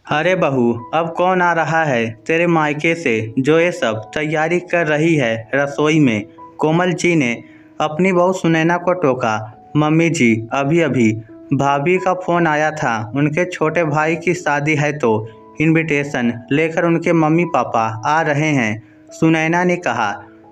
अरे बहू, अब कौन आ रहा है तेरे मायके से जो ये सब तैयारी कर रही है रसोई में। कोमल जी ने अपनी बहू सुनैना को टोका। मम्मी जी, अभी अभी भाभी का फोन आया था, उनके छोटे भाई की शादी है तो इनविटेशन लेकर उनके मम्मी पापा आ रहे हैं। सुनैना ने कहा,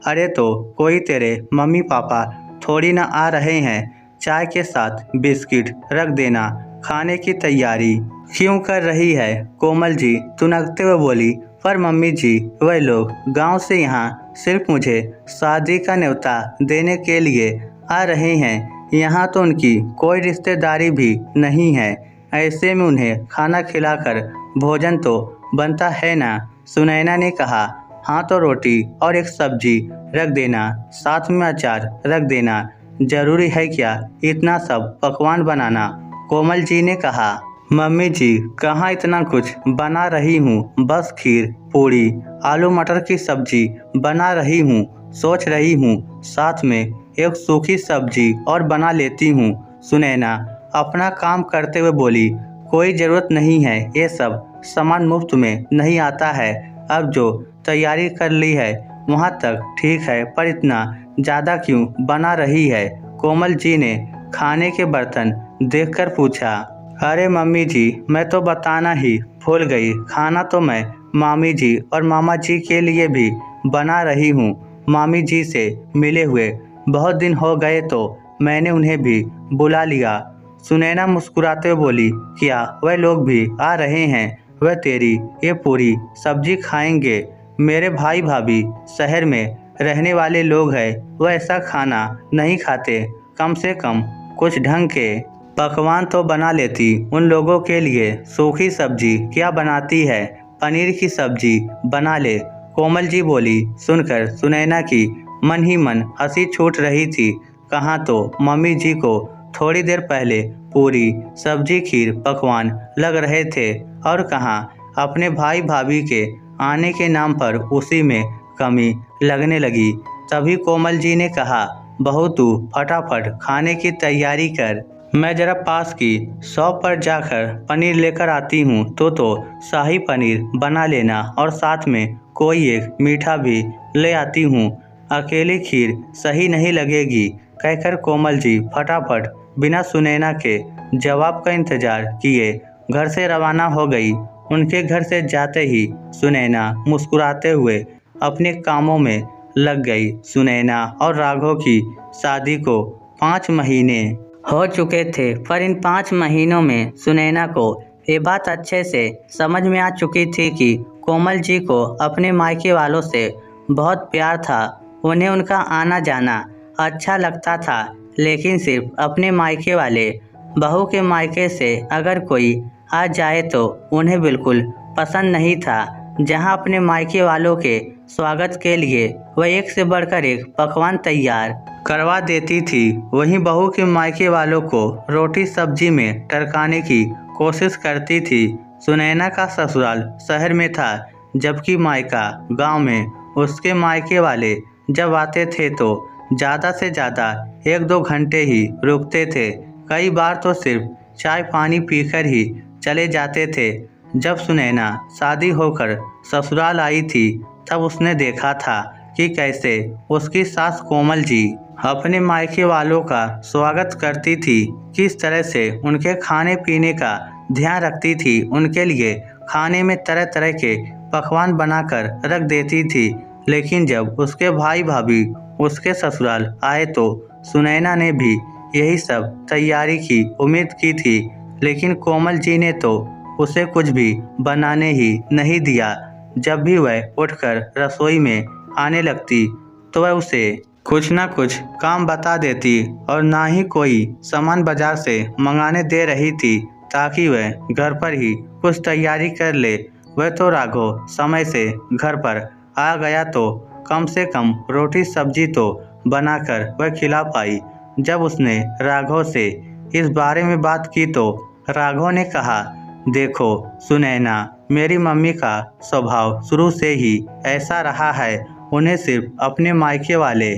अरे तो कोई तेरे मम्मी पापा थोड़ी ना आ रहे हैं, चाय के साथ बिस्किट रख देना, खाने की तैयारी क्यों कर रही है। कोमल जी तुनकते हुए बोली, पर मम्मी जी, वह लोग गांव से यहाँ सिर्फ मुझे शादी का न्योता देने के लिए आ रहे हैं, यहाँ तो उनकी कोई रिश्तेदारी भी नहीं है, ऐसे में उन्हें खाना खिलाकर भोजन तो बनता है ना। सुनैना ने कहा, हाँ तो रोटी और एक सब्जी रख देना, साथ में अचार रख देना, जरूरी है क्या इतना सब पकवान बनाना। कोमल जी ने कहा, मम्मी जी कहाँ इतना कुछ बना रही हूँ, बस खीर पूड़ी आलू मटर की सब्जी बना रही हूँ, सोच रही हूँ साथ में एक सूखी सब्जी और बना लेती हूँ। सुनैना अपना काम करते हुए बोली, कोई ज़रूरत नहीं है, ये सब सामान मुफ्त में नहीं आता है, अब जो तैयारी कर ली है वहाँ तक ठीक है, पर इतना ज़्यादा क्यों बना रही है। कोमल जी ने खाने के बर्तन देखकर पूछा, अरे मम्मी जी, मैं तो बताना ही भूल गई, खाना तो मैं मामी जी और मामा जी के लिए भी बना रही हूँ। मामी जी से मिले हुए बहुत दिन हो गए तो मैंने उन्हें भी बुला लिया। सुनैना मुस्कुराते हुए बोली, क्या वह लोग भी आ रहे हैं? वह तेरी ये पूरी सब्जी खाएंगे। मेरे भाई भाभी शहर में रहने वाले लोग हैं, वह ऐसा खाना नहीं खाते, कम से कम कुछ ढंग के पकवान तो बना लेती। उन लोगों के लिए सूखी सब्जी क्या बनाती है, पनीर की सब्जी बना ले। कोमल जी बोली। सुनकर सुनैना की मन ही मन हंसी छूट रही थी। कहाँ तो मम्मी जी को थोड़ी देर पहले पूरी सब्जी खीर पकवान लग रहे थे और कहाँ अपने भाई भाभी के आने के नाम पर उसी में कमी लगने लगी। तभी कोमल जी ने कहा, बहू तू फटाफट खाने की तैयारी कर, मैं जरा पास की शॉप पर जाकर पनीर लेकर आती हूँ, तो शाही पनीर बना लेना और साथ में कोई एक मीठा भी ले आती हूँ, अकेली खीर सही नहीं लगेगी। कहकर कोमल जी फटाफट बिना सुनैना के जवाब का इंतजार किए घर से रवाना हो गई। उनके घर से जाते ही सुनैना मुस्कुराते हुए अपने कामों में लग गई। सुनैना और राघव की शादी को 5 महीने हो चुके थे, पर इन 5 महीनों में सुनैना को ये बात अच्छे से समझ में आ चुकी थी कि कोमल जी को अपने मायके वालों से बहुत प्यार था। उन्हें उनका आना जाना अच्छा लगता था, लेकिन सिर्फ अपने मायके वाले बहू के मायके से अगर कोई आ जाए तो उन्हें बिल्कुल पसंद नहीं था। जहां अपने मायके वालों के स्वागत के लिए वह एक से बढ़कर एक पकवान तैयार करवा देती थी, वहीं बहू के मायके वालों को रोटी सब्जी में टरकाने की कोशिश करती थी। सुनैना का ससुराल शहर में था, जबकि मायका गांव में। उसके मायके वाले जब आते थे तो ज़्यादा से ज़्यादा 1-2 घंटे ही रुकते थे, कई बार तो सिर्फ चाय पानी पीकर ही चले जाते थे। जब सुनैना शादी होकर ससुराल आई थी तब उसने देखा था कि कैसे उसकी सास कोमल जी अपने मायके वालों का स्वागत करती थी, किस तरह से उनके खाने पीने का ध्यान रखती थी, उनके लिए खाने में तरह तरह के पकवान बनाकर रख देती थी। लेकिन जब उसके भाई भाभी उसके ससुराल आए तो सुनैना ने भी यही सब तैयारी की उम्मीद की थी, लेकिन कोमल जी ने तो उसे कुछ भी बनाने ही नहीं दिया। जब भी वह उठकर रसोई में आने लगती तो वह उसे कुछ ना कुछ काम बता देती और ना ही कोई सामान बाजार से मंगाने दे रही थी ताकि वह घर पर ही कुछ तैयारी कर ले। वह तो राघव समय से घर पर आ गया तो कम से कम रोटी सब्जी तो बनाकर वह खिला पाई। जब उसने राघव से इस बारे में बात की तो राघव ने कहा, देखो सुनैना, मेरी मम्मी का स्वभाव शुरू से ही ऐसा रहा है, उन्हें सिर्फ अपने मायके वाले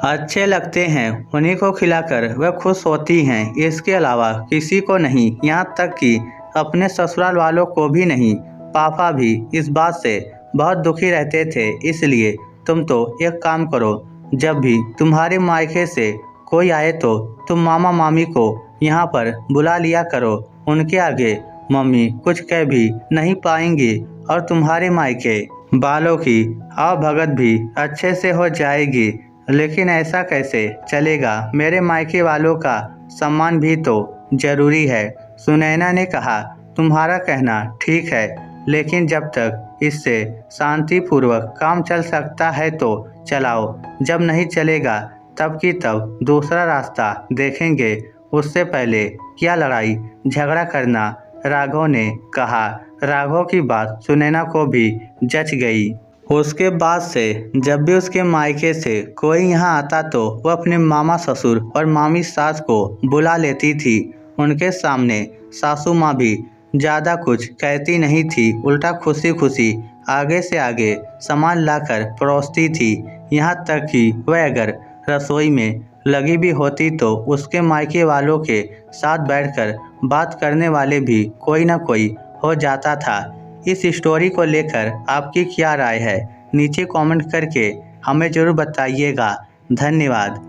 अच्छे लगते हैं, उन्हीं को खिलाकर वह खुश होती हैं, इसके अलावा किसी को नहीं। यहाँ तक कि अपने ससुराल वालों को भी नहीं। पापा भी इस बात से बहुत दुखी रहते थे, इसलिए तुम तो एक काम करो, जब भी तुम्हारे मायके से कोई आए तो तुम मामा मामी को यहाँ पर बुला लिया करो। उनके आगे मम्मी कुछ कह भी नहीं पाएंगी और तुम्हारे मायके बालों की आवभगत भी अच्छे से हो जाएगी। लेकिन ऐसा कैसे चलेगा, मेरे मायके वालों का सम्मान भी तो जरूरी है। सुनैना ने कहा, तुम्हारा कहना ठीक है, लेकिन जब तक इससे शांतिपूर्वक काम चल सकता है तो चलाओ, जब नहीं चलेगा तब की तब दूसरा रास्ता देखेंगे। उससे पहले क्या लड़ाई झगड़ा करना, राघव ने कहा। राघव की बात सुनैना को भी जच गई। उसके बाद से जब भी उसके मायके से कोई यहाँ आता तो वह अपने मामा ससुर और मामी सास को बुला लेती थी। उनके सामने सासू माँ भी ज़्यादा कुछ कहती नहीं थी, उल्टा खुशी खुशी आगे से आगे सामान लाकर परोसती थी। यहाँ तक कि वह अगर रसोई में लगी भी होती तो उसके मायके वालों के साथ बैठकर बात करने वाले भी कोई ना कोई हो जाता था। इस स्टोरी को लेकर आपकी क्या राय है, नीचे कमेंट करके हमें ज़रूर बताइएगा। धन्यवाद।